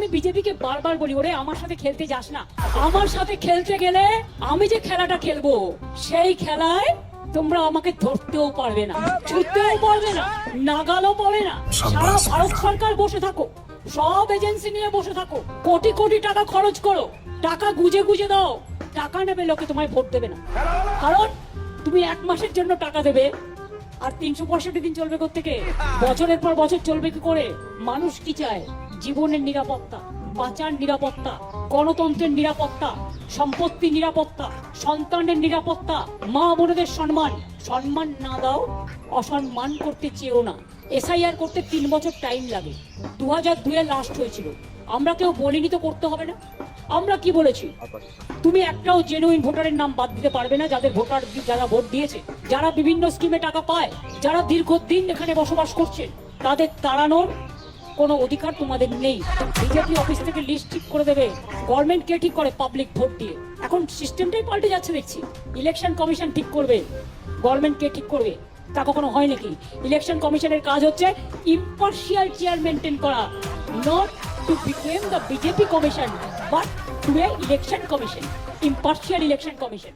আমি বিজেপিকে বারবার বলি, ওরে আমার সাথে খেলতে যাস না। আমার সাথে খেলতে গেলে আমি যে খেলাটা খেলবো সেই খেলায় তোমরা আমাকে ধরতেও পারবে না, ছুটতেও পারবে না, নাগালও পাবে না। সারা ভারত সরকার বসে থাকো, সব এজেন্সি নিয়ে বসে থাকো, কোটি কোটি টাকা খরচ করো, টাকা গুজে গুজে দাও, টাকা নেবে লোকে, তোমায় ভোট দেবে না। কারণ তুমি 1 মাসের জন্য টাকা দেবে, আর 365 দিন চলবে কোত্থেকে? বছরের পর বছর চলবে কি করে? মানুষ কি চায়? জীবনের নিরাপত্তা, বাঁচার নিরাপত্তা, গণতন্ত্রের নিরাপত্তা, সম্পত্তির নিরাপত্তা, সন্তানের নিরাপত্তা, মা বোনেদের সম্মান। সম্মান না দাও, অসম্মান করতে চেয়েও না। এসআইআর করতে 3 বছর টাইম লাগে, 2002-এ লাস্ট হয়েছিল। আমরা কেউ বলিনি তো করতে হবে না। আমরা কি বলেছি? তুমি একটাও জেনুইন ভোটারের নাম বাদ দিতে পারবে না, যাদের ভোটার, যারা ভোট দিয়েছে, যারা বিভিন্ন স্কিমে টাকা পায়, যারা দীর্ঘদিন এখানে বসবাস করছে, তাদের তাড়ানোর কোনো অধিকার তোমাদের নেই। বিজেপি অফিস থেকে লিস্ট ঠিক করে দেবে। গভর্নমেন্ট কে ঠিক করে? পাবলিক ভোট দিয়ে। এখন সিস্টেমটাই পাল্টে যাচ্ছে দেখছি। ইলেকশন কমিশন ঠিক করবে, গভর্নমেন্ট কে ঠিক করবে? তা কখনো হয় নাকি? ইলেকশন কমিশনের কাজ হচ্ছে ইম্পার্শিয়াল চেয়ার মেনটেন করা, not to become the BJP commission, but to a election commission, impartial election commission.